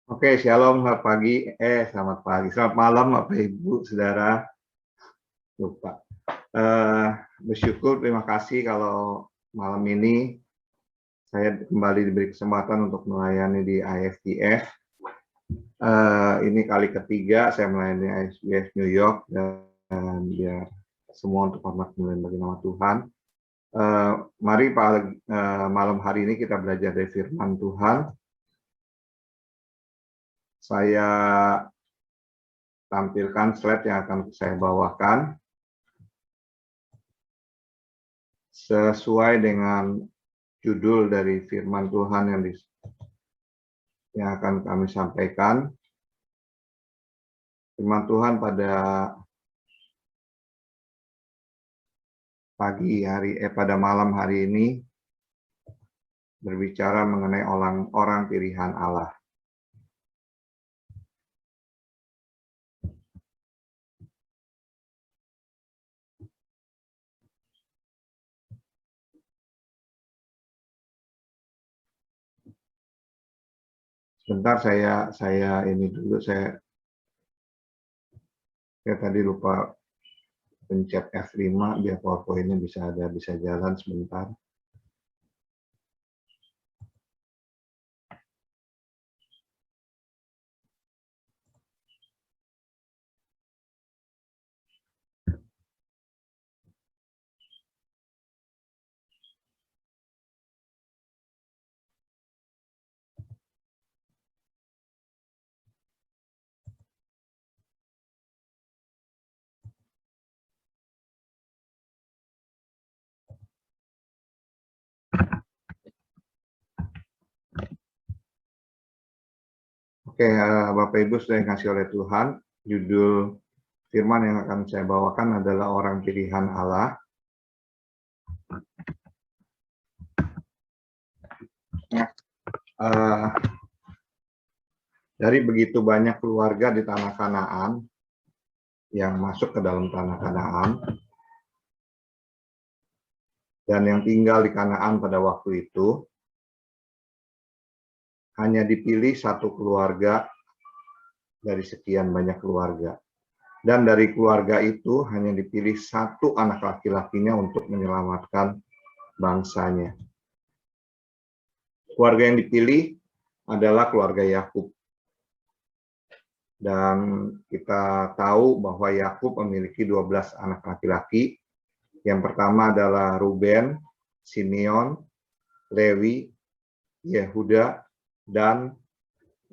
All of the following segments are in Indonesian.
Oke, shalom, selamat pagi. Selamat pagi. Selamat malam, Bapak Ibu, Saudara. Lupa. Bersyukur, terima kasih kalau malam ini saya kembali diberi kesempatan untuk melayani di IFTF. Ini kali ketiga saya melayani IFTF New York, dan biar semua untuk hormat kemuliaan bagi nama Tuhan. Mari malam hari ini kita belajar dari firman Tuhan. Saya tampilkan slide yang akan saya bawakan sesuai dengan judul dari firman Tuhan yang akan kami sampaikan. Firman Tuhan pada pada malam hari ini berbicara mengenai orang pilihan Allah. Sebentar, saya ini dulu, saya tadi lupa pencet F5 biar PowerPoint-nya bisa jalan sebentar. Oke, Bapak Ibu sudah dikasih oleh Tuhan, judul firman yang akan saya bawakan adalah orang pilihan Allah. Dari begitu banyak keluarga di tanah Kanaan yang masuk ke dalam tanah Kanaan dan yang tinggal di Kanaan pada waktu itu, hanya dipilih satu keluarga dari sekian banyak keluarga. Dan dari keluarga itu hanya dipilih satu anak laki-lakinya untuk menyelamatkan bangsanya. Keluarga yang dipilih adalah keluarga Yakub. Dan kita tahu bahwa Yakub memiliki 12 anak laki-laki. Yang pertama adalah Ruben, Simeon, Lewi, Yehuda, dan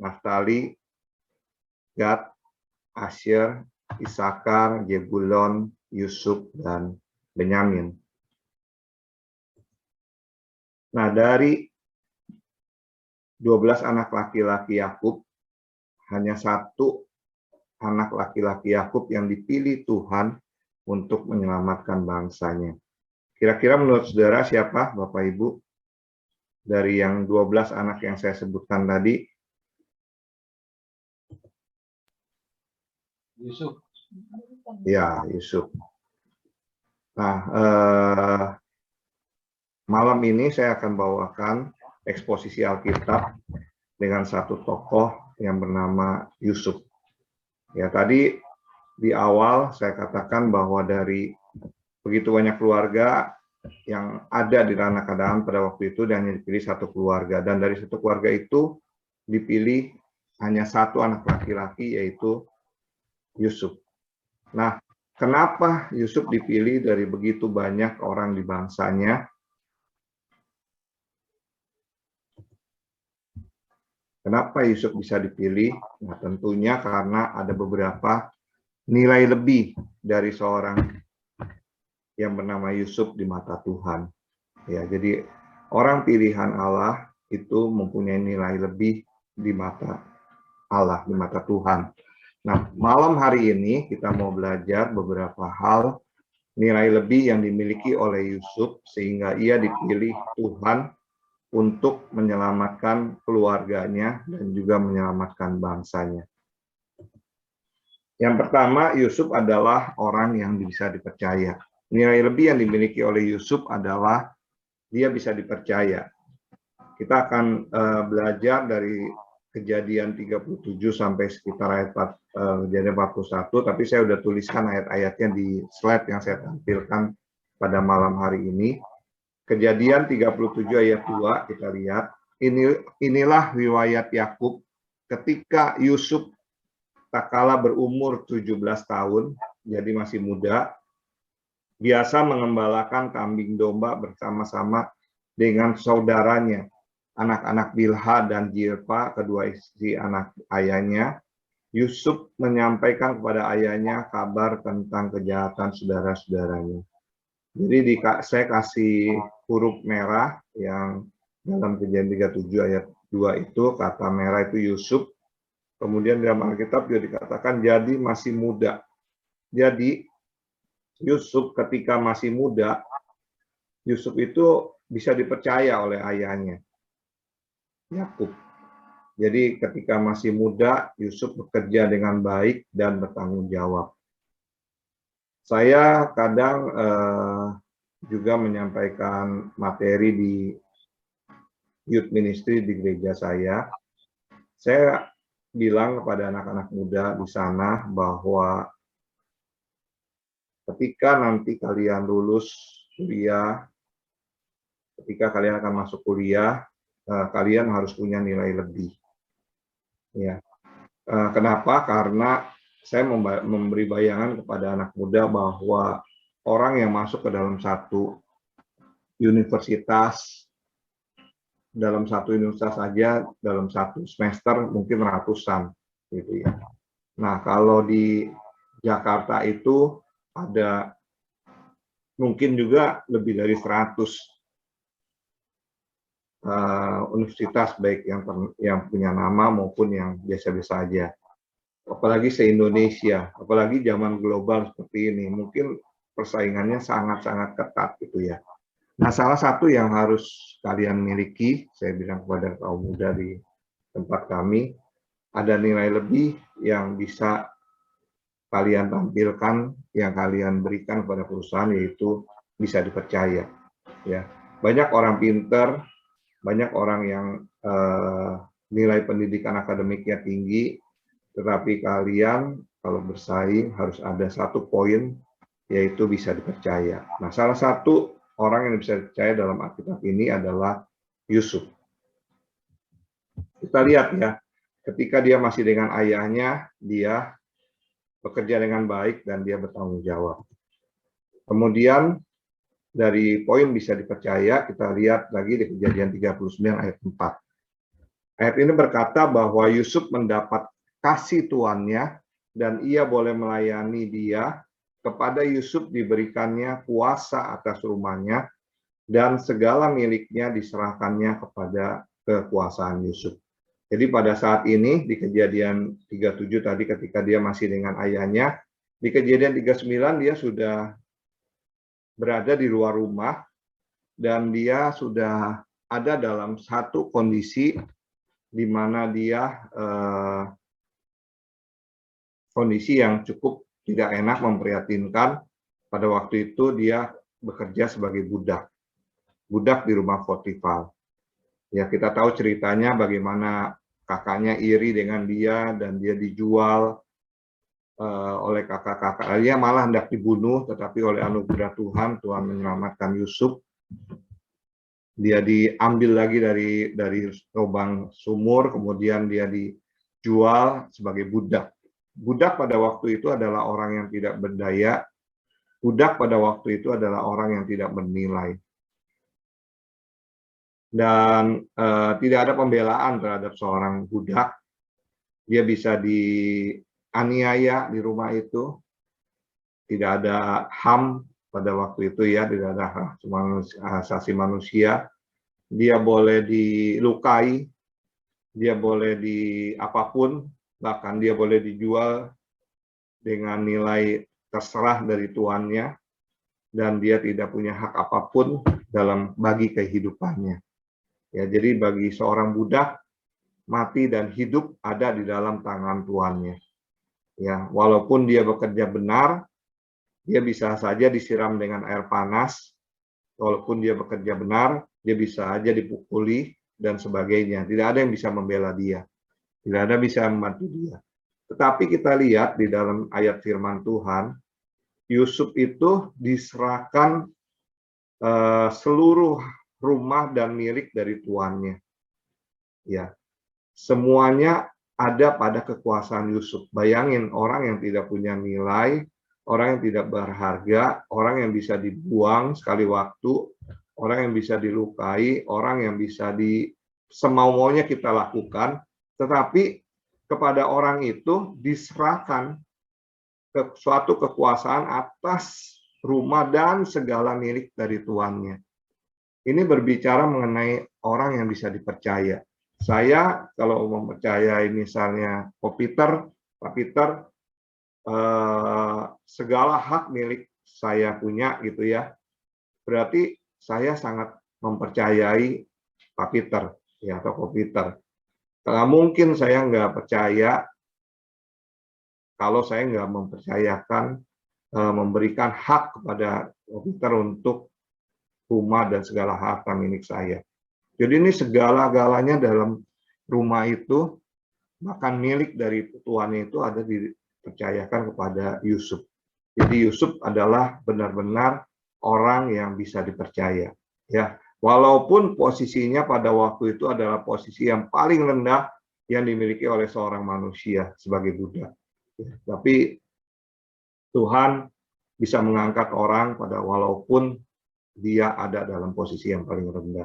Naftali, Gad, Asyer, Isakar, Zebulon, Yusuf, dan Benyamin. Nah, dari 12 anak laki-laki Yakub, hanya satu anak laki-laki Yakub yang dipilih Tuhan untuk menyelamatkan bangsanya. Kira-kira menurut saudara siapa, Bapak Ibu? Dari yang 12 anak yang saya sebutkan tadi? Yusuf. Ya, Yusuf. Nah, malam ini saya akan bawakan eksposisi Alkitab dengan satu tokoh yang bernama Yusuf. Ya, tadi di awal saya katakan bahwa dari begitu banyak keluarga yang ada di tanah Kanaan pada waktu itu dan hanya dipilih satu keluarga, dan dari satu keluarga itu dipilih hanya satu anak laki-laki, yaitu Yusuf. Nah, kenapa Yusuf dipilih dari begitu banyak orang di bangsanya? Kenapa Yusuf bisa dipilih? Nah, tentunya karena ada beberapa nilai lebih dari seorang yang bernama Yusuf di mata Tuhan. Ya, jadi orang pilihan Allah itu mempunyai nilai lebih di mata Allah, di mata Tuhan. Nah, malam hari ini kita mau belajar beberapa hal nilai lebih yang dimiliki oleh Yusuf sehingga ia dipilih Tuhan untuk menyelamatkan keluarganya dan juga menyelamatkan bangsanya. Yang pertama, Yusuf adalah orang yang bisa dipercaya. Nilai lebih yang dimiliki oleh Yusuf adalah dia bisa dipercaya. Kita akan belajar dari Kejadian 37 sampai sekitar ayat Kejadian 41, tapi saya sudah tuliskan ayat-ayatnya di slide yang saya tampilkan pada malam hari ini. Kejadian 37 ayat 2, kita lihat. Inilah riwayat Yakub ketika Yusuf tak kala berumur 17 tahun, jadi masih muda, biasa mengembalakan kambing domba bersama-sama dengan saudaranya, anak-anak Bilha dan Zilpa, kedua istri anak ayahnya. Yusuf menyampaikan kepada ayahnya kabar tentang kejahatan saudara-saudaranya. Jadi saya kasih huruf merah yang dalam Kejadian 37 ayat 2 itu, kata merah itu Yusuf. Kemudian dalam Alkitab juga dikatakan jadi masih muda. Jadi Yusuf ketika masih muda, Yusuf itu bisa dipercaya oleh ayahnya, Yakub. Jadi ketika masih muda, Yusuf bekerja dengan baik dan bertanggung jawab. Saya kadang juga menyampaikan materi di youth ministry di gereja saya. Saya bilang kepada anak-anak muda di sana bahwa ketika nanti kalian lulus kuliah, ketika kalian akan masuk kuliah, kalian harus punya nilai lebih. Ya. Kenapa? Karena saya memberi bayangan kepada anak muda bahwa orang yang masuk ke dalam satu universitas saja dalam satu semester mungkin ratusan, gitu ya. Nah, kalau di Jakarta itu ada mungkin juga lebih dari 100 universitas, baik yang punya nama maupun yang biasa-biasa aja. Apalagi se-Indonesia, apalagi zaman global seperti ini, mungkin persaingannya sangat-sangat ketat gitu ya. Nah, salah satu yang harus kalian miliki, saya bilang kepada kaum muda di tempat kami, ada nilai lebih yang bisa kalian tampilkan, yang kalian berikan kepada perusahaan, yaitu bisa dipercaya. Ya, banyak orang pinter, banyak orang yang nilai pendidikan akademiknya tinggi, tetapi kalian kalau bersaing harus ada satu poin, yaitu bisa dipercaya. Nah, salah satu orang yang bisa dipercaya dalam Alkitab ini adalah Yusuf. Kita lihat ya, ketika dia masih dengan ayahnya, dia bekerja dengan baik dan dia bertanggung jawab. Kemudian dari poin bisa dipercaya, kita lihat lagi di Kejadian 39 ayat 4. Ayat ini berkata bahwa Yusuf mendapat kasih tuannya dan ia boleh melayani dia. Kepada Yusuf diberikannya kuasa atas rumahnya dan segala miliknya diserahkannya kepada kekuasaan Yusuf. Jadi pada saat ini di Kejadian 37 tadi ketika dia masih dengan ayahnya, di Kejadian 39 dia sudah berada di luar rumah dan dia sudah ada dalam satu kondisi di mana dia kondisi yang cukup tidak enak, memprihatinkan. Pada waktu itu dia bekerja sebagai budak di rumah Potifar. Ya, kita tahu ceritanya bagaimana kakaknya iri dengan dia dan dia dijual oleh kakak-kakak. Dia malah hendak dibunuh, tetapi oleh anugerah Tuhan menyelamatkan Yusuf. Dia diambil lagi dari lubang sumur, kemudian dia dijual sebagai budak. Budak pada waktu itu adalah orang yang tidak berdaya. Budak pada waktu itu adalah orang yang tidak bernilai. Dan tidak ada pembelaan terhadap seorang budak. Dia bisa dianiaya di rumah itu. Tidak ada HAM pada waktu itu ya, tidak ada hak asasi manusia. Dia boleh dilukai, dia boleh apapun, bahkan dia boleh dijual dengan nilai terserah dari tuannya, dan dia tidak punya hak apapun bagi kehidupannya. Ya, jadi bagi seorang budak, mati dan hidup ada di dalam tangan tuannya. Ya, walaupun dia bekerja benar, dia bisa saja disiram dengan air panas. Walaupun dia bekerja benar, dia bisa saja dipukuli dan sebagainya. Tidak ada yang bisa membela dia. Tidak ada bisa membantu dia. Tetapi kita lihat di dalam ayat firman Tuhan, Yusuf itu diserahkan seluruh rumah dan milik dari tuannya. Ya, semuanya ada pada kekuasaan Yusuf. Bayangin orang yang tidak punya nilai, orang yang tidak berharga, orang yang bisa dibuang sekali waktu, orang yang bisa dilukai, orang yang bisa semau-maunya kita lakukan, tetapi kepada orang itu diserahkan suatu kekuasaan atas rumah dan segala milik dari tuannya. Ini berbicara mengenai orang yang bisa dipercaya. Saya kalau mempercayai misalnya Pak Peter, segala hak milik saya punya gitu ya, berarti saya sangat mempercayai Pak Peter ya, atau Pak Peter. Kalau mungkin saya nggak percaya kalau saya nggak mempercayakan memberikan hak kepada Pak Peter untuk rumah dan segala harta milik saya. Jadi ini segala-galanya dalam rumah itu, bahkan milik dari tuannya itu ada dipercayakan kepada Yusuf. Jadi Yusuf adalah benar-benar orang yang bisa dipercaya. Ya, walaupun posisinya pada waktu itu adalah posisi yang paling rendah yang dimiliki oleh seorang manusia sebagai budak. Ya, tapi Tuhan bisa mengangkat orang pada walaupun dia ada dalam posisi yang paling rendah.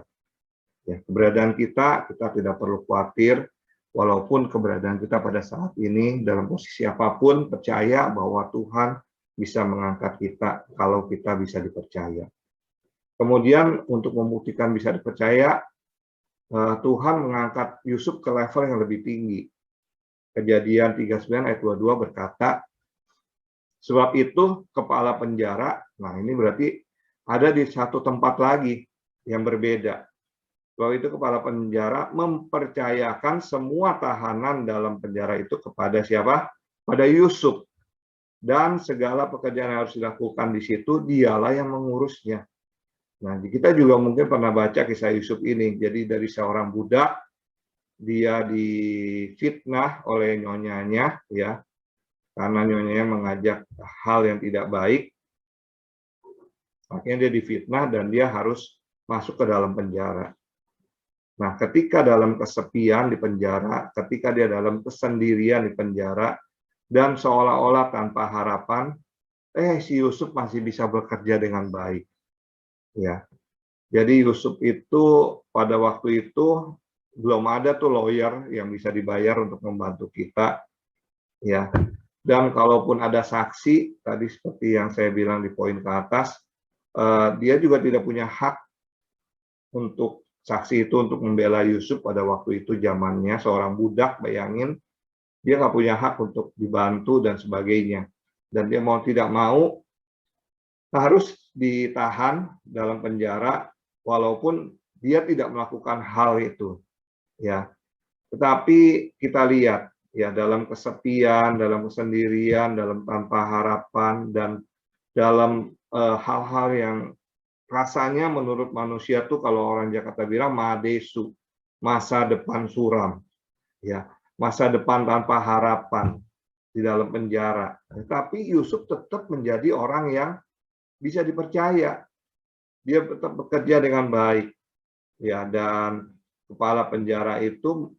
Ya, keberadaan kita tidak perlu khawatir, walaupun keberadaan kita pada saat ini dalam posisi apapun, percaya bahwa Tuhan bisa mengangkat kita kalau kita bisa dipercaya. Kemudian untuk membuktikan bisa dipercaya, Tuhan mengangkat Yusuf ke level yang lebih tinggi. Kejadian 39 ayat 22 berkata, sebab itu kepala penjara, nah ini berarti ada di satu tempat lagi yang berbeda. Bahwa itu kepala penjara mempercayakan semua tahanan dalam penjara itu kepada siapa? Pada Yusuf. Dan segala pekerjaan yang harus dilakukan di situ, dialah yang mengurusnya. Nah, kita juga mungkin pernah baca kisah Yusuf ini. Jadi dari seorang budak, dia difitnah oleh nyonyanya, ya, karena nyonyanya mengajak hal yang tidak baik. Akhirnya dia difitnah dan dia harus masuk ke dalam penjara. Nah, ketika dalam kesepian di penjara, ketika dia dalam kesendirian di penjara, dan seolah-olah tanpa harapan, si Yusuf masih bisa bekerja dengan baik. Ya, jadi Yusuf itu pada waktu itu belum ada tuh lawyer yang bisa dibayar untuk membantu kita. Ya, dan kalaupun ada saksi, tadi seperti yang saya bilang di poin ke atas, dia juga tidak punya hak untuk saksi itu untuk membela Yusuf pada waktu itu zamannya seorang budak, bayangin dia nggak punya hak untuk dibantu dan sebagainya, dan dia mau tidak mau harus ditahan dalam penjara walaupun dia tidak melakukan hal itu, ya. Tetapi kita lihat ya dalam kesepian, dalam kesendirian, dalam tanpa harapan dan dalam hal-hal yang rasanya menurut manusia tuh kalau orang Jakarta bilang madesu, masa depan suram, ya, masa depan tanpa harapan di dalam penjara. Tapi Yusuf tetap menjadi orang yang bisa dipercaya. Dia tetap bekerja dengan baik, ya, dan kepala penjara itu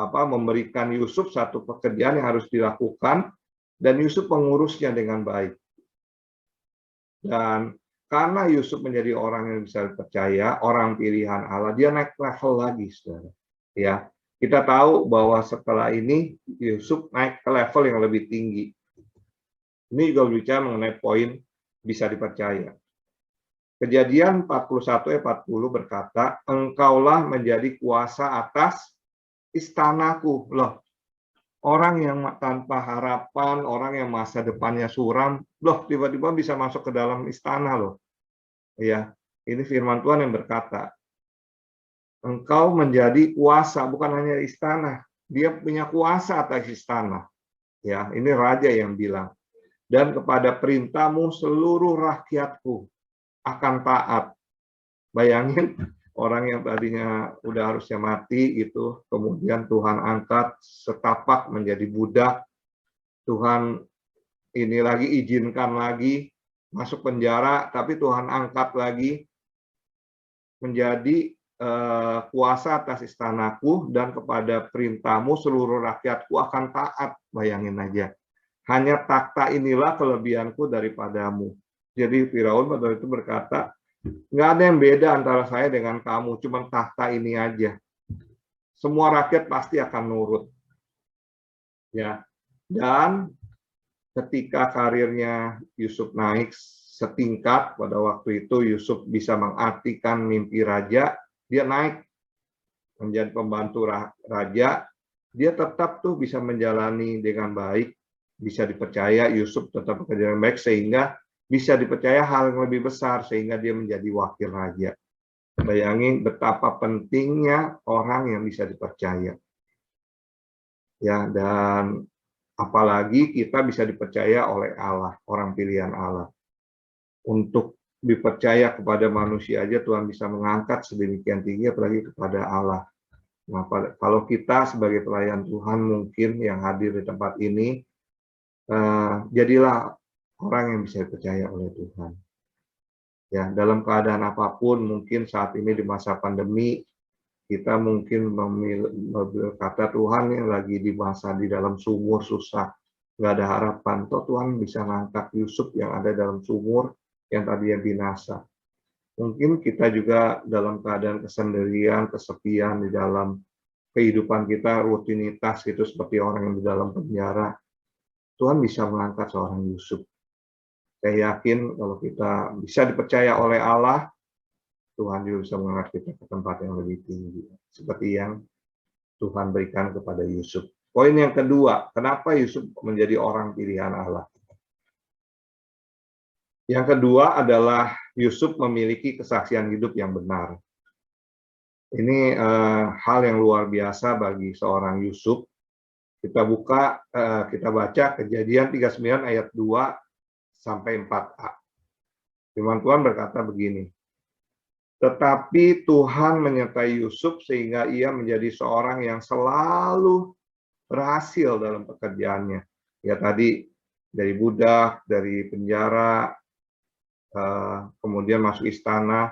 memberikan Yusuf satu pekerjaan yang harus dilakukan dan Yusuf mengurusnya dengan baik. Dan karena Yusuf menjadi orang yang bisa dipercaya, orang pilihan Allah, dia naik level lagi, saudara. Ya, kita tahu bahwa setelah ini Yusuf naik ke level yang lebih tinggi. Ini juga berbicara mengenai poin bisa dipercaya. Kejadian 41 ayat 40 berkata, engkaulah menjadi kuasa atas istanaku. Loh, orang yang tanpa harapan, orang yang masa depannya suram, loh tiba-tiba bisa masuk ke dalam istana loh. Ya, ini firman Tuhan yang berkata, engkau menjadi kuasa, bukan hanya istana, dia punya kuasa atas istana. Ya, ini raja yang bilang. Dan kepada perintahmu seluruh rakyatku akan taat. Bayangin orang yang tadinya udah harusnya mati gitu, kemudian Tuhan angkat setapak menjadi budak, Tuhan ini lagi izinkan lagi masuk penjara, tapi Tuhan angkat lagi menjadi kuasa atas istanaku, dan kepada perintahmu seluruh rakyatku akan taat. Bayangin aja. Hanya takhta inilah kelebihanku daripadamu. Jadi Firaun pada itu berkata, nggak ada yang beda antara saya dengan kamu, cuma takhta ini aja. Semua rakyat pasti akan nurut. Ya. Dan ketika karirnya Yusuf naik setingkat, pada waktu itu Yusuf bisa mengartikan mimpi raja, dia naik menjadi pembantu raja, dia tetap tuh bisa menjalani dengan baik, bisa dipercaya Yusuf tetap bekerja dengan baik, sehingga bisa dipercaya hal yang lebih besar, sehingga dia menjadi wakil raja. Bayangin betapa pentingnya orang yang bisa dipercaya. Ya, dan apalagi kita bisa dipercaya oleh Allah, orang pilihan Allah. Untuk dipercaya kepada manusia aja Tuhan bisa mengangkat sedemikian tinggi, apalagi kepada Allah. Nah, kalau kita sebagai pelayan Tuhan mungkin yang hadir di tempat ini, jadilah orang yang bisa dipercaya oleh Tuhan. Ya, dalam keadaan apapun, mungkin saat ini di masa pandemi, kita mungkin berkata, Tuhan yang lagi di masa di dalam sumur susah, nggak ada harapan. Toh Tuhan bisa ngangkat Yusuf yang ada dalam sumur, yang tadinya binasa. Mungkin kita juga dalam keadaan kesendirian, kesepian di dalam kehidupan kita, rutinitas gitu, seperti orang yang di dalam penjara. Tuhan bisa mengangkat seorang Yusuf. Saya yakin kalau kita bisa dipercaya oleh Allah, Tuhan juga bisa mengangkat kita ke tempat yang lebih tinggi. Seperti yang Tuhan berikan kepada Yusuf. Poin yang kedua, kenapa Yusuf menjadi orang pilihan Allah? Yang kedua adalah Yusuf memiliki kesaksian hidup yang benar. Ini hal yang luar biasa bagi seorang Yusuf. Kita baca Kejadian 39 ayat 2 sampai 4a. Firman Tuhan berkata begini, tetapi Tuhan menyertai Yusuf sehingga ia menjadi seorang yang selalu berhasil dalam pekerjaannya. Ya tadi dari budak, dari penjara, kemudian masuk istana,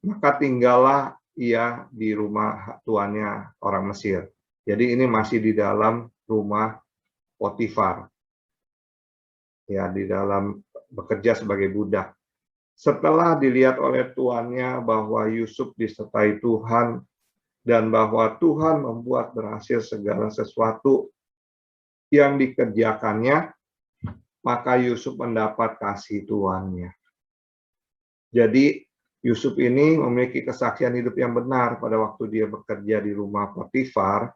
maka tinggallah ia di rumah tuannya orang Mesir. Jadi ini masih di dalam rumah Potifar. Ya, di dalam bekerja sebagai budak. Setelah dilihat oleh tuannya bahwa Yusuf disertai Tuhan dan bahwa Tuhan membuat berhasil segala sesuatu yang dikerjakannya, maka Yusuf mendapat kasih tuannya. Jadi Yusuf ini memiliki kesaksian hidup yang benar pada waktu dia bekerja di rumah Potifar.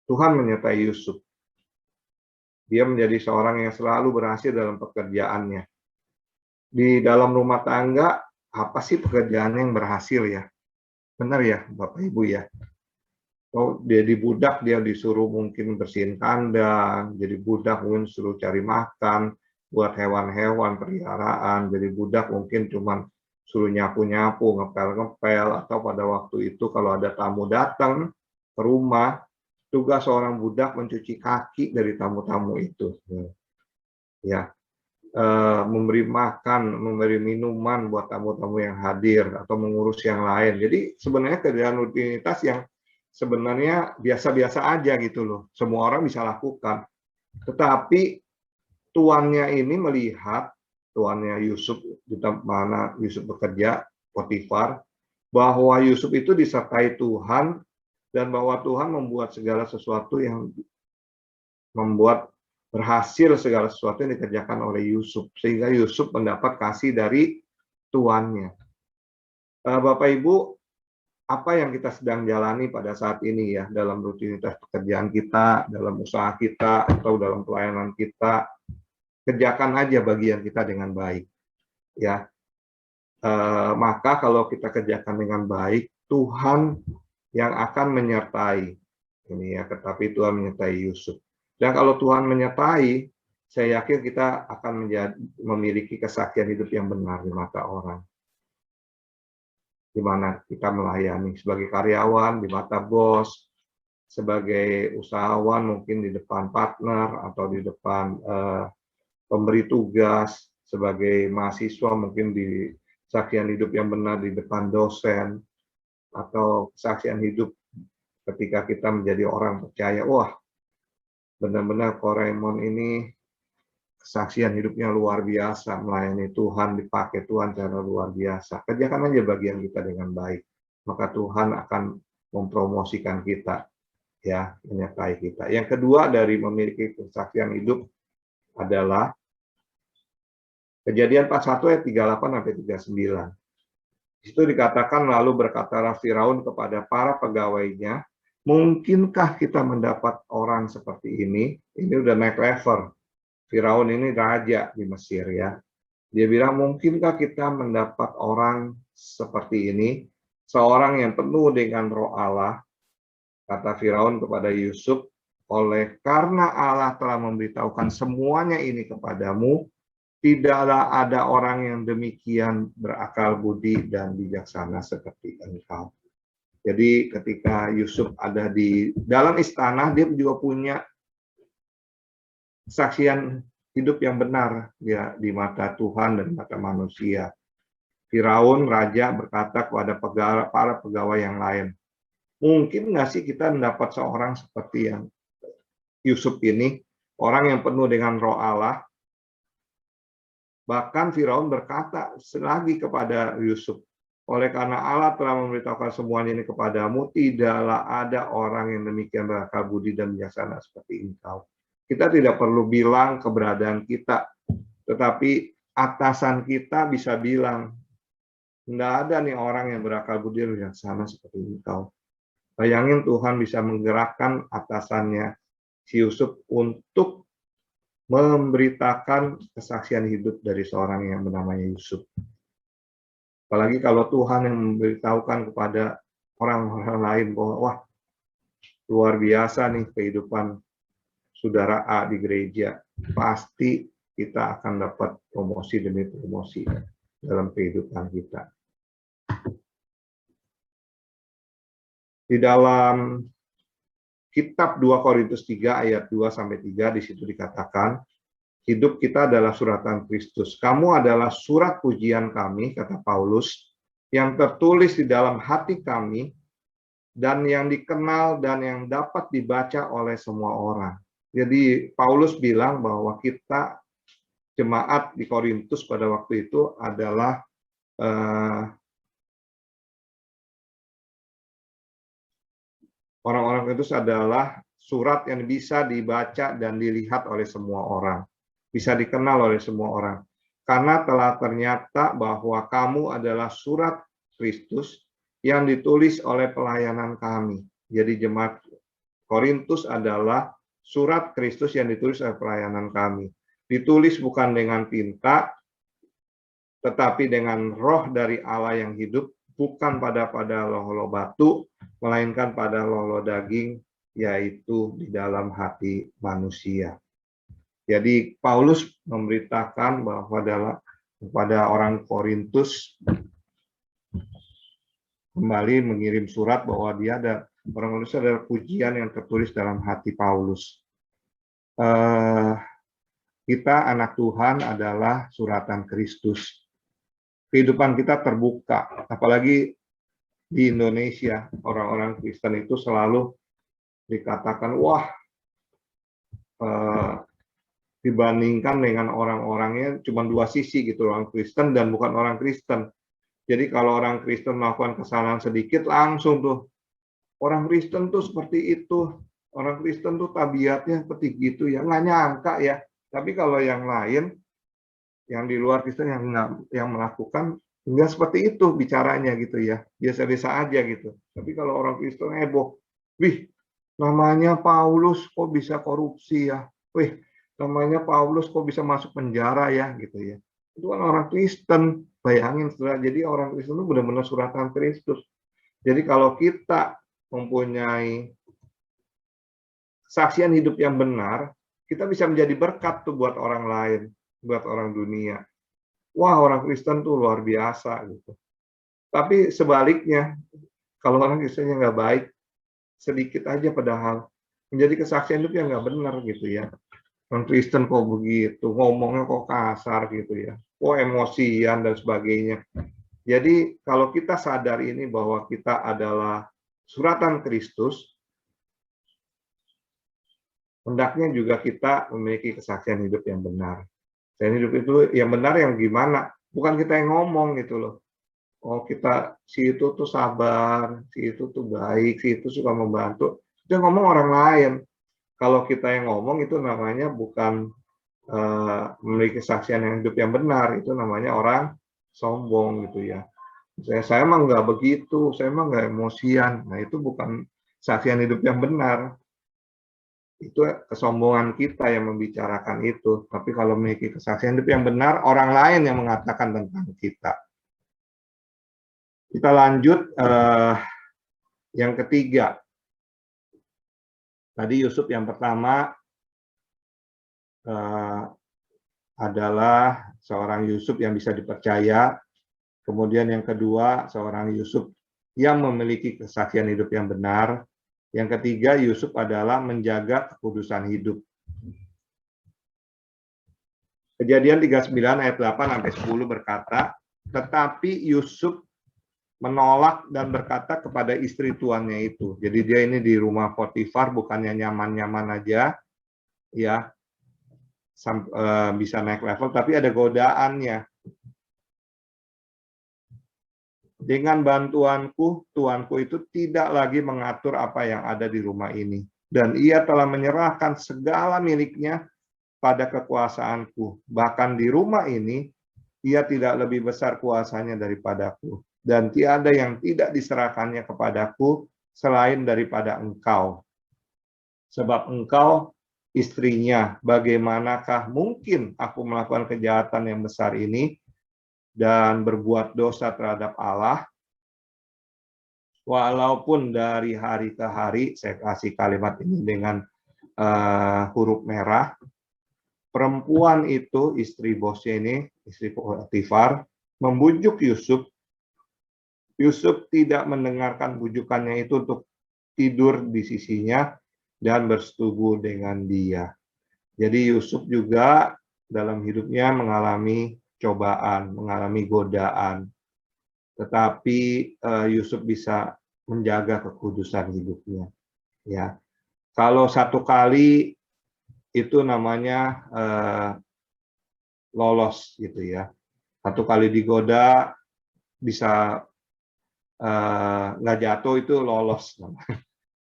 Tuhan menyertai Yusuf. Dia menjadi seorang yang selalu berhasil dalam pekerjaannya. Di dalam rumah tangga, apa sih pekerjaan yang berhasil ya? Benar ya, Bapak Ibu ya? Oh, dia di budak, dia disuruh mungkin bersihin kandang, jadi budak mungkin suruh cari makan, buat hewan-hewan peliharaan, jadi budak mungkin cuman suruh nyapu-nyapu, ngepel-ngepel, atau pada waktu itu kalau ada tamu datang ke rumah, tugas seorang budak mencuci kaki dari tamu-tamu itu. Ya, memberi makan, memberi minuman buat tamu-tamu yang hadir, atau mengurus yang lain. Jadi sebenarnya kerjaan rutinitas yang sebenarnya biasa-biasa aja gitu loh. Semua orang bisa lakukan. Tetapi tuannya ini melihat, tuannya Yusuf, di mana Yusuf bekerja, Potifar, bahwa Yusuf itu disertai Tuhan, dan bahwa Tuhan membuat segala sesuatu yang membuat berhasil segala sesuatu yang dikerjakan oleh Yusuf, sehingga Yusuf mendapat kasih dari tuannya. Bapak Ibu, apa yang kita sedang jalani pada saat ini ya, dalam rutinitas pekerjaan kita, dalam usaha kita, atau dalam pelayanan kita, kerjakan aja bagian kita dengan baik. Ya, maka kalau kita kerjakan dengan baik, Tuhan yang akan menyertai. Ini ya, tetapi Tuhan menyertai Yusuf. Dan kalau Tuhan menyertai, saya yakin kita akan memiliki kesaksian hidup yang benar di mata orang. di mana kita melayani sebagai karyawan di mata bos, sebagai usahawan mungkin di depan partner atau di depan pemberi tugas, sebagai mahasiswa mungkin di kesaksian hidup yang benar di depan dosen, atau kesaksian hidup ketika kita menjadi orang percaya. Wah, benar-benar Ko Raymond ini kesaksian hidupnya luar biasa, melayani Tuhan, dipakai Tuhan secara luar biasa. Kerjakan aja bagian kita dengan baik, maka Tuhan akan mempromosikan kita, ya, menyertai kita. Yang kedua dari memiliki kesaksian hidup adalah Kejadian 41 ayat 38 sampai 39. Di situ dikatakan, lalu berkatalah Firaun kepada para pegawainya, mungkinkah kita mendapat orang seperti ini? Ini udah naik level. Firaun ini raja di Mesir, ya. Dia bilang, mungkinkah kita mendapat orang seperti ini? Seorang yang penuh dengan roh Allah, kata Firaun kepada Yusuf, karena Allah telah memberitahukan semuanya ini kepadamu, tidaklah ada orang yang demikian berakal budi dan bijaksana seperti engkau. Jadi ketika Yusuf ada di dalam istana, dia juga punya kesaksian hidup yang benar, ya, di mata Tuhan dan mata manusia. Firaun, raja, berkata kepada para pegawai yang lain, mungkin nggak sih kita mendapat seorang seperti yang Yusuf ini, orang yang penuh dengan roh Allah. Bahkan Firaun berkata lagi kepada Yusuf, oleh karena Allah telah memberitahukan semuanya ini kepadamu, tidaklah ada orang yang demikian berakal budi dan bijaksana seperti engkau. Kita tidak perlu bilang keberadaan kita, tetapi atasan kita bisa bilang, tidak ada nih orang yang berakal budi dan bijaksana seperti engkau. Bayangin Tuhan bisa menggerakkan atasannya, si Yusuf, untuk memberitakan kesaksian hidup dari seorang yang bernama Yusuf. Apalagi kalau Tuhan yang memberitahukan kepada orang-orang lain bahwa, wah, luar biasa nih kehidupan saudara A di gereja, pasti kita akan dapat promosi demi promosi dalam kehidupan kita. Di dalam Kitab 2 Korintus 3 ayat 2-3 di situ dikatakan, hidup kita adalah suratan Kristus. Kamu adalah surat pujian kami, kata Paulus, yang tertulis di dalam hati kami dan yang dikenal dan yang dapat dibaca oleh semua orang. Jadi Paulus bilang bahwa kita jemaat di Korintus pada waktu itu adalah orang-orang Korintus adalah surat yang bisa dibaca dan dilihat oleh semua orang, bisa dikenal oleh semua orang. Karena telah ternyata bahwa kamu adalah surat Kristus yang ditulis oleh pelayanan kami. Jadi jemaat Korintus adalah surat Kristus yang ditulis oleh pelayanan kami. Ditulis bukan dengan tinta, tetapi dengan roh dari Allah yang hidup, bukan pada loh batu, melainkan pada loh daging, yaitu di dalam hati manusia. Jadi Paulus memberitakan bahwa kepada orang Korintus kembali mengirim surat bahwa dia ada orang Korintus adalah pujian yang tertulis dalam hati Paulus. Kita anak Tuhan adalah suratan Kristus. Kehidupan kita terbuka, apalagi di Indonesia, orang-orang Kristen itu selalu dikatakan, wah, dibandingkan dengan orang-orangnya cuma dua sisi gitu, orang Kristen dan bukan orang Kristen. Jadi kalau orang Kristen melakukan kesalahan sedikit, langsung tuh, orang Kristen tuh seperti itu, orang Kristen tuh tabiatnya seperti gitu ya, nggak nyangka ya. Tapi kalau yang lain, yang di luar Kristen yang melakukan enggak seperti itu bicaranya gitu ya, biasa-biasa aja gitu. Tapi kalau orang Kristen heboh, wih, namanya Paulus kok bisa korupsi ya, wih, namanya Paulus kok bisa masuk penjara ya gitu ya. Itu kan orang Kristen, bayangin setelah jadi orang Kristen itu benar-benar suratan Kristus. Jadi kalau kita mempunyai kesaksian hidup yang benar, kita bisa menjadi berkat tuh buat orang lain, buat orang dunia. Wah, orang Kristen tuh luar biasa gitu. Tapi sebaliknya, kalau orang Kristennya nggak baik, sedikit aja padahal menjadi kesaksian hidup yang nggak benar gitu ya. Orang Kristen kok begitu, ngomongnya kok kasar gitu ya, kok emosian dan sebagainya. Jadi kalau kita sadar ini bahwa kita adalah suratan Kristus, hendaknya juga kita memiliki kesaksian hidup yang benar. Dan hidup itu yang benar yang gimana? Bukan kita yang ngomong gitu loh. Oh kita, si itu tuh sabar, si itu tuh baik, si itu suka membantu. Itu yang ngomong orang lain. Kalau kita yang ngomong itu namanya bukan memiliki kesaksian yang hidup yang benar, itu namanya orang sombong gitu ya. Saya emang nggak begitu, saya emang nggak emosian. Nah itu bukan kesaksian hidup yang benar. Itu kesombongan kita yang membicarakan itu. Tapi kalau memiliki kesaksian hidup yang benar, orang lain yang mengatakan tentang kita. Kita lanjut yang ketiga. Tadi Yusuf yang pertama adalah seorang Yusuf yang bisa dipercaya. Kemudian yang kedua, seorang Yusuf yang memiliki kesaksian hidup yang benar. Yang ketiga, Yusuf adalah menjaga kekudusan hidup. Kejadian 39 ayat 8 sampai 10 berkata, tetapi Yusuf menolak dan berkata kepada istri tuannya itu. Jadi dia ini di rumah Potifar bukannya nyaman-nyaman aja, ya bisa naik level, tapi ada godaannya. Dengan bantuanku, tuanku itu tidak lagi mengatur apa yang ada di rumah ini. Dan ia telah menyerahkan segala miliknya pada kekuasaanku. Bahkan di rumah ini, ia tidak lebih besar kuasanya daripadaku. Dan tiada yang tidak diserahkannya kepadaku selain daripada engkau. Sebab engkau istrinya, bagaimanakah mungkin aku melakukan kejahatan yang besar ini dan berbuat dosa terhadap Allah? Walaupun dari hari ke hari, saya kasih kalimat ini dengan huruf merah, perempuan itu, istri bosnya ini, istri Potifar, membujuk Yusuf. Yusuf tidak mendengarkan bujukannya itu untuk tidur di sisinya dan bersetubuh dengan dia. Jadi Yusuf juga dalam hidupnya mengalami cobaan, mengalami godaan. Tetapi Yusuf bisa menjaga kekudusan hidupnya. Ya, kalau satu kali itu namanya lolos gitu ya. Satu kali digoda bisa nggak jatuh itu lolos.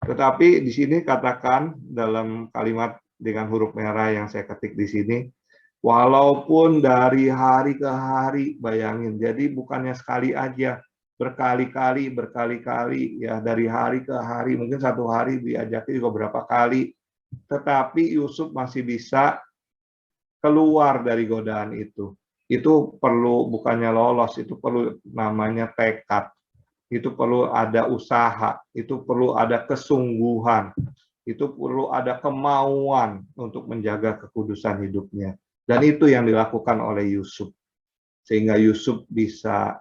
Tetapi di sini katakan dalam kalimat dengan huruf merah yang saya ketik di sini, walaupun dari hari ke hari, bayangin, jadi bukannya sekali aja, berkali-kali ya, dari hari ke hari, mungkin satu hari diajaki juga berapa kali, tetapi Yusuf masih bisa keluar dari godaan itu. Itu perlu bukannya lolos, itu perlu namanya tekad. Itu perlu ada usaha, itu perlu ada kesungguhan, itu perlu ada kemauan untuk menjaga kekudusan hidupnya. Dan itu yang dilakukan oleh Yusuf. Sehingga Yusuf bisa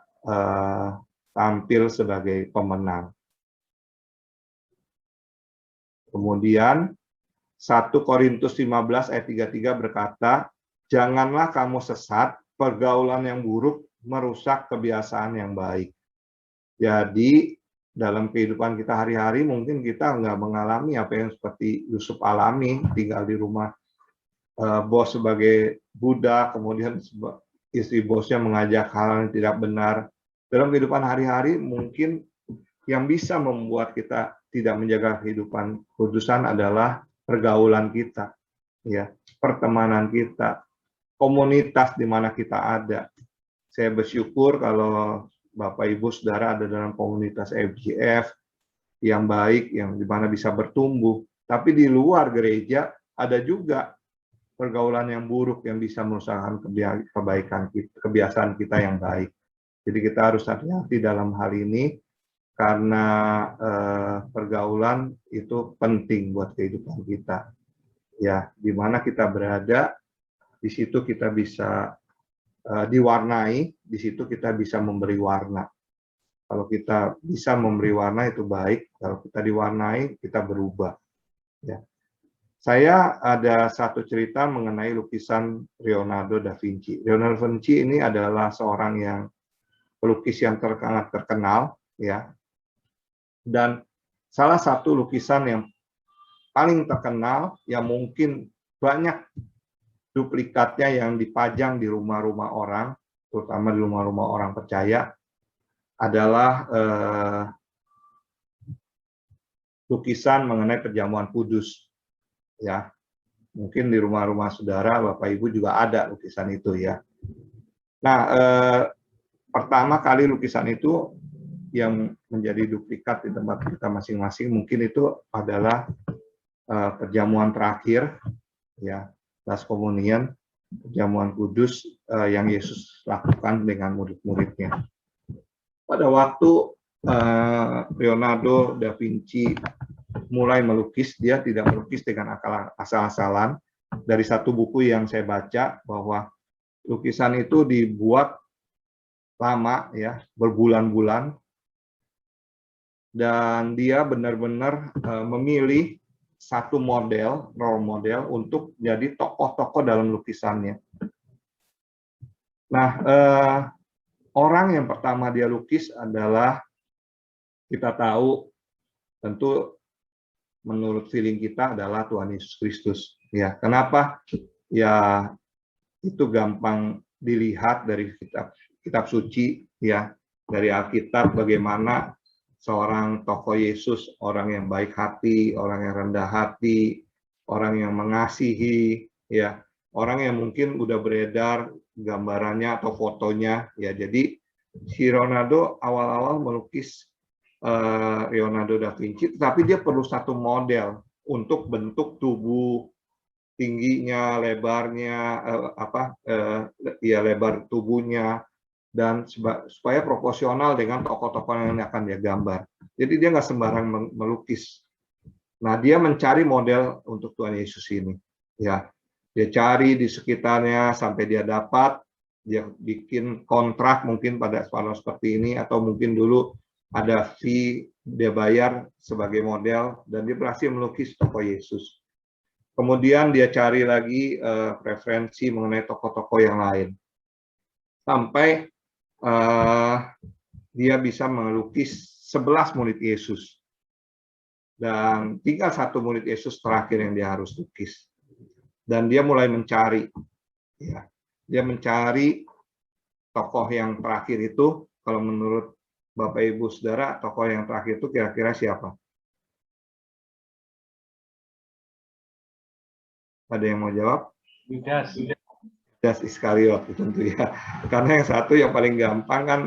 tampil sebagai pemenang. Kemudian 1 Korintus 15 ayat 33 berkata, janganlah kamu sesat, pergaulan yang buruk merusak kebiasaan yang baik. Jadi dalam kehidupan kita hari-hari mungkin kita nggak mengalami apa yang seperti Yusuf alami, tinggal di rumah bos sebagai budak, kemudian istri bosnya mengajak hal yang tidak benar. Dalam kehidupan hari-hari mungkin yang bisa membuat kita tidak menjaga kehidupan kudusan adalah pergaulan kita, ya, pertemanan kita, komunitas di mana kita ada. Saya bersyukur kalau Bapak Ibu Saudara ada dalam komunitas FGF yang baik, yang di mana bisa bertumbuh. Tapi di luar gereja ada juga pergaulan yang buruk yang bisa merusakkan kebaikan kita, kebiasaan kita yang baik. Jadi kita harus hati-hati dalam hal ini karena pergaulan itu penting buat kehidupan kita. Ya, di mana kita berada, di situ kita bisa diwarnai, di situ kita bisa memberi warna. Kalau kita bisa memberi warna itu baik, kalau kita diwarnai kita berubah. Ya. Saya ada satu cerita mengenai lukisan Leonardo da Vinci. Leonardo da Vinci ini adalah seorang yang pelukis yang sangat terkenal, ya. Dan salah satu lukisan yang paling terkenal yang mungkin banyak duplikatnya yang dipajang di rumah-rumah orang, terutama di rumah-rumah orang percaya, adalah lukisan mengenai perjamuan kudus. Ya, mungkin di rumah-rumah saudara, Bapak Ibu juga ada lukisan itu ya. Nah, pertama kali lukisan itu yang menjadi duplikat di tempat kita masing-masing mungkin itu adalah perjamuan terakhir, ya, Last Communion, perjamuan kudus yang Yesus lakukan dengan murid-muridnya. Pada waktu Leonardo da Vinci mulai melukis, dia tidak melukis dengan asal-asalan. Dari satu buku yang saya baca bahwa lukisan itu dibuat lama, ya, berbulan-bulan, dan dia benar-benar memilih satu model, role model untuk jadi tokoh-tokoh dalam lukisannya. Nah, orang yang pertama dia lukis adalah, kita tahu, tentu menurut feeling kita adalah Tuhan Yesus Kristus. Ya, kenapa? Ya, itu gampang dilihat dari kitab suci, ya, dari Alkitab bagaimana seorang tokoh Yesus, orang yang baik hati, orang yang rendah hati, orang yang mengasihi, ya, orang yang mungkin udah beredar gambarannya atau fotonya, ya. Jadi si Leonardo awal-awal melukis Leonardo da Vinci, tetapi dia perlu satu model untuk bentuk tubuh, tingginya, lebarnya, ya, lebar tubuhnya, dan supaya proporsional dengan tokoh-tokoh yang akan dia gambar. Jadi dia nggak sembarang melukis. Nah, dia mencari model untuk Tuhan Yesus ini, ya. Dia cari di sekitarnya sampai dia dapat, dia bikin kontrak mungkin pada seperti ini, atau mungkin dulu ada fee dia bayar sebagai model, dan dia berhasil melukis tokoh Yesus. Kemudian dia cari lagi referensi mengenai tokoh-tokoh yang lain. Sampai dia bisa melukis 11 murid Yesus. Dan tinggal satu murid Yesus terakhir yang dia harus lukis. Dan dia mulai mencari. Ya, dia mencari tokoh yang terakhir itu, kalau menurut Bapak Ibu Saudara, tokoh yang terakhir itu kira-kira siapa? Ada yang mau jawab? Judas Iskariot, tentu ya. Karena yang satu yang paling gampang kan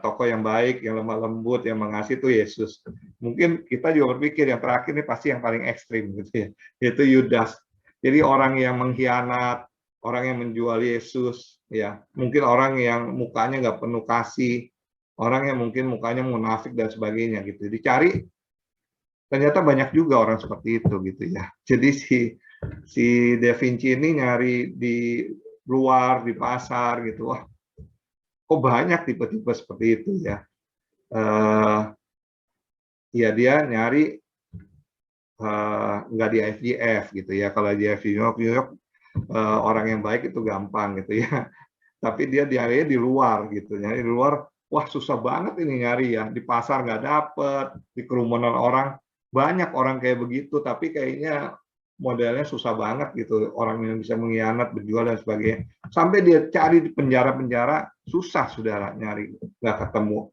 tokoh yang baik, yang lemah lembut, yang mengasihi itu Yesus. Mungkin kita juga berpikir yang terakhir ini pasti yang paling ekstrim gitu ya, yaitu Yudas. Jadi orang yang mengkhianat, orang yang menjual Yesus, ya. Mungkin orang yang mukanya nggak penuh kasih, orang yang mungkin mukanya munafik dan sebagainya gitu. Dicari, ternyata banyak juga orang seperti itu gitu ya. Jadi si Da Vinci ini nyari di luar, di pasar gitu, wah, kok banyak tipe-tipe seperti itu ya. Ya dia nyari nggak di FGF gitu ya. Kalau di FGF New York orang yang baik itu gampang gitu ya. Tapi dia nyarinya di luar gitu, nyari di luar, wah susah banget ini nyari ya. Di pasar nggak dapet, di kerumunan orang banyak orang kayak begitu, tapi kayaknya modelnya susah banget gitu, orang yang bisa mengkhianat, berjual dan sebagainya. Sampai dia cari di penjara-penjara, susah saudara nyari, nggak ketemu.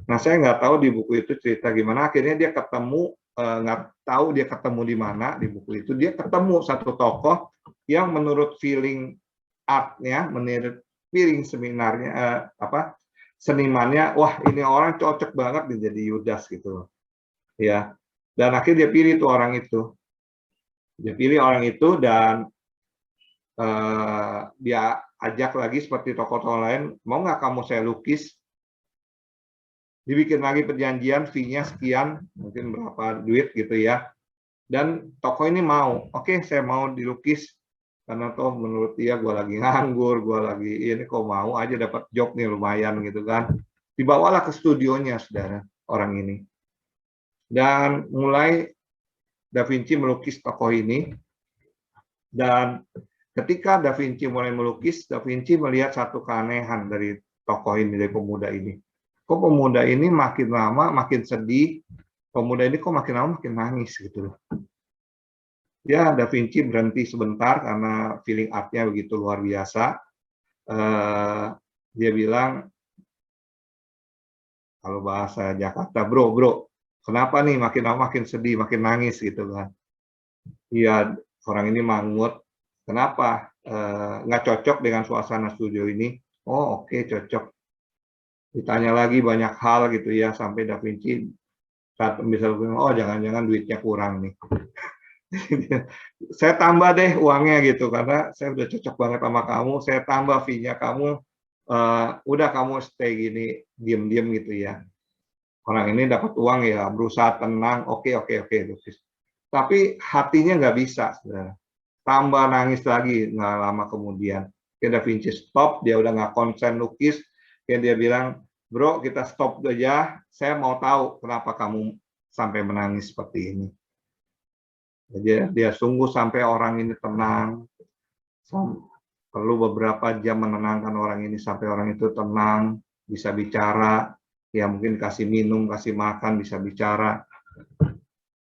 Nah, saya nggak tahu di buku itu cerita gimana. Akhirnya dia ketemu, nggak tahu dia ketemu di mana di buku itu. Dia ketemu satu tokoh yang menurut feeling artnya, menurut feeling seminarnya, senimannya, wah ini orang cocok banget menjadi Yudas gitu, ya. Dan akhirnya dia pilih tuh orang itu. Dia pilih orang itu dan dia ajak lagi seperti tokoh-tokoh lain, mau nggak kamu saya lukis? Dibikin lagi perjanjian, fee-nya sekian, mungkin berapa duit gitu ya. Dan tokoh ini mau, oke, saya mau dilukis, karena toh menurut dia gue lagi nganggur, gue lagi ini kok mau aja dapat job nih lumayan gitu kan. Dibawalah ke studionya, saudara, orang ini. Dan mulai Da Vinci melukis tokoh ini. Dan ketika Da Vinci mulai melukis, Da Vinci melihat satu keanehan dari tokoh ini, dari pemuda ini. Kok pemuda ini makin lama makin sedih, pemuda ini kok makin lama makin nangis gitu loh. Ya, Da Vinci berhenti sebentar karena feeling art-nya begitu luar biasa. Dia bilang, kalau bahasa Jakarta, bro, kenapa nih makin lama makin sedih, makin nangis gitu kan. Iya, orang ini mangut, kenapa? Nggak cocok dengan suasana studio ini. Oh, oke, cocok. Ditanya lagi banyak hal gitu ya, sampai Da Vinci saat bisa bilang, oh jangan-jangan duitnya kurang nih. Saya tambah deh uangnya gitu, karena saya udah cocok banget sama kamu, saya tambah fee-nya kamu, udah kamu stay gini, diem-diem gitu ya. Orang ini dapat uang ya, berusaha tenang, oke, lukis. Tapi hatinya nggak bisa, saudara. Tambah nangis lagi nggak lama kemudian. Da Vinci stop, dia udah nggak konsen lukis, dia bilang, bro kita stop aja, saya mau tahu kenapa kamu sampai menangis seperti ini. Jadi dia sungguh sampai orang ini tenang, perlu beberapa jam menenangkan orang ini sampai orang itu tenang, bisa bicara, ya mungkin kasih minum, kasih makan, bisa bicara.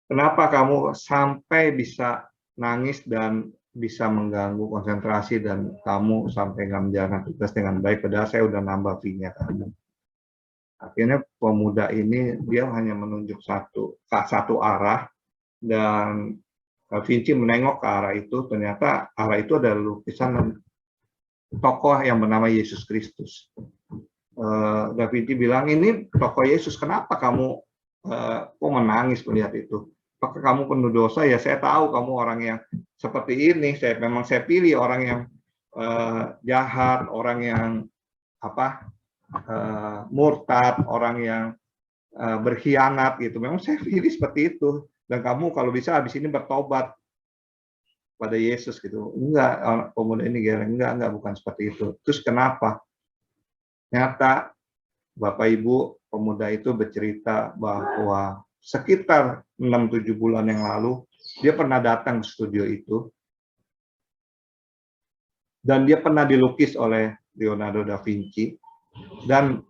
Kenapa kamu sampai bisa nangis dan bisa mengganggu konsentrasi dan kamu sampai nggak menjalankan tugas dengan baik, padahal saya udah nambah fee-nya kamu. Akhirnya pemuda ini dia hanya menunjuk satu arah, dan Da Vinci menengok ke arah itu, ternyata arah itu adalah lukisan tokoh yang bernama Yesus Kristus. Da Vinci bilang, ini tokoh Yesus, kenapa kamu kok menangis melihat itu? Apakah kamu penuh dosa? Ya saya tahu kamu orang yang seperti ini. Memang saya pilih orang yang jahat, orang yang murtad, orang yang berkhianat gitu. Memang saya pilih seperti itu. Dan kamu kalau bisa habis ini bertobat pada Yesus gitu. Enggak, pemuda ini geleng, enggak, bukan seperti itu. Terus kenapa? Nyata Bapak Ibu, pemuda itu bercerita bahwa sekitar 6-7 bulan yang lalu, dia pernah datang ke studio itu, dan dia pernah dilukis oleh Leonardo da Vinci, dan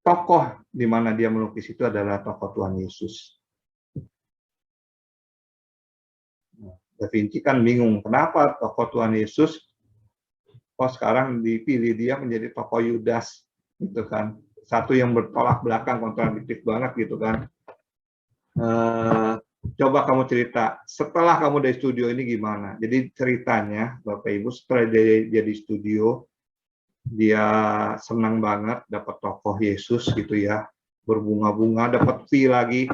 tokoh di mana dia melukis itu adalah tokoh Tuhan Yesus. Da Vinci kan bingung, kenapa tokoh Tuhan Yesus kok sekarang dipilih dia menjadi tokoh Yudas, gitu kan. Satu yang bertolak belakang, kontradiktif banget gitu kan. Coba kamu cerita, setelah kamu dari studio ini gimana? Jadi ceritanya, Bapak Ibu, setelah dia di studio, dia senang banget dapat tokoh Yesus gitu ya, berbunga-bunga, dapat fee lagi,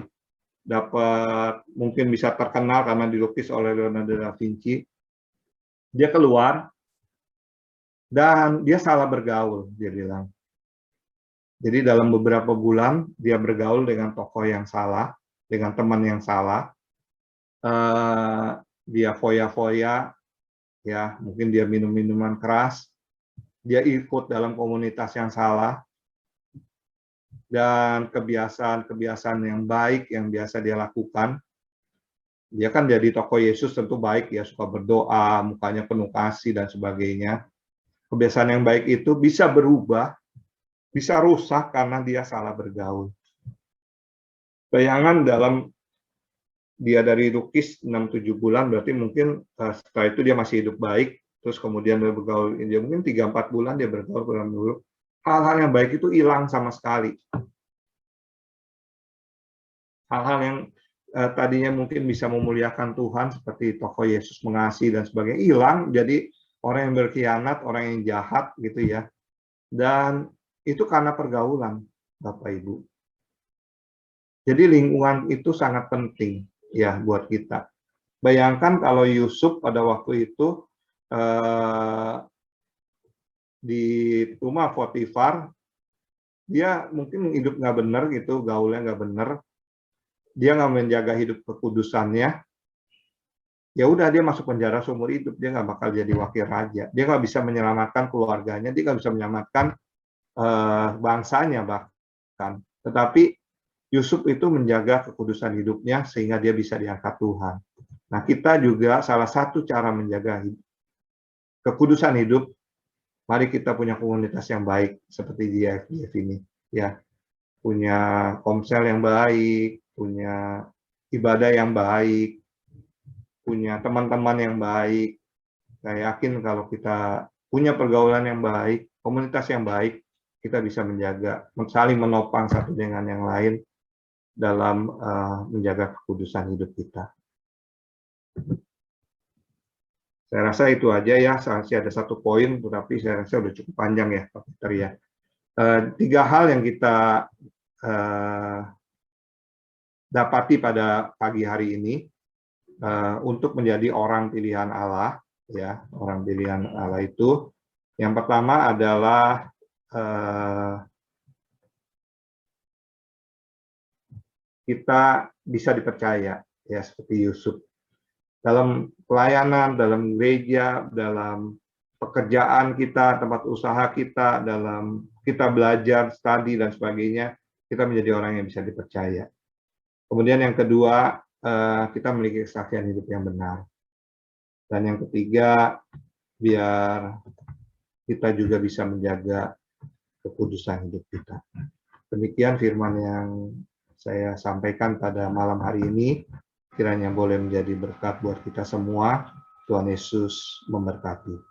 dapat mungkin bisa terkenal karena dilukis oleh Leonardo da Vinci. Dia keluar, dan dia salah bergaul, dia bilang. Jadi dalam beberapa bulan dia bergaul dengan tokoh yang salah, dengan teman yang salah. Dia foya-foya, ya mungkin dia minum minuman keras, dia ikut dalam komunitas yang salah, dan kebiasaan-kebiasaan yang baik yang biasa dia lakukan. Dia kan jadi tokoh Yesus tentu baik ya, suka berdoa, mukanya penuh kasih dan sebagainya. Kebiasaan yang baik itu bisa berubah, bisa rusak karena dia salah bergaul. Bayangan dalam dia dari lukis 6-7 bulan, berarti mungkin setelah itu dia masih hidup baik, terus kemudian dia bergaul, dia mungkin 3-4 bulan dia bergaul dulu. Hal-hal yang baik itu hilang sama sekali. Hal-hal yang tadinya mungkin bisa memuliakan Tuhan, seperti tokoh Yesus mengasihi dan sebagainya, hilang, jadi orang yang berkhianat, orang yang jahat gitu ya. Dan itu karena pergaulan, Bapak Ibu. Jadi lingkungan itu sangat penting ya buat kita. Bayangkan kalau Yusuf pada waktu itu di rumah Potifar, dia mungkin hidup nggak benar gitu, gaulnya nggak benar, dia nggak menjaga hidup kekudusannya, ya udah dia masuk penjara seumur hidup, dia nggak bakal jadi wakil raja, dia nggak bisa menyelamatkan keluarganya, dia nggak bisa menyelamatkan bangsanya bahkan. diangkatkan. Tetapi Yusuf itu menjaga kekudusan hidupnya sehingga dia bisa diangkat Tuhan. Nah, kita juga salah satu cara menjaga kekudusan hidup, mari kita punya komunitas yang baik seperti di IFGF ini, ya. Punya komsel yang baik, punya ibadah yang baik, punya teman-teman yang baik. Saya yakin kalau kita punya pergaulan yang baik, komunitas yang baik, kita bisa menjaga, saling menopang satu dengan yang lain dalam menjaga kekudusan hidup kita. Saya rasa itu aja ya, masih ada satu poin, tetapi saya rasa sudah cukup panjang ya, Pak Peter ya. 3 hal yang kita dapati pada pagi hari ini untuk menjadi orang pilihan Allah, ya, orang pilihan Allah itu, yang pertama adalah kita bisa dipercaya, ya, seperti Yusuf. Dalam pelayanan, dalam gereja, dalam pekerjaan kita, tempat usaha kita, dalam kita belajar, studi, dan sebagainya, kita menjadi orang yang bisa dipercaya. Kemudian yang kedua, kita memiliki kesaksian hidup yang benar. Dan yang ketiga, biar kita juga bisa menjaga kekudusan hidup kita. Demikian firman yang saya sampaikan pada malam hari ini. Kiranya boleh menjadi berkat buat kita semua. Tuhan Yesus memberkati.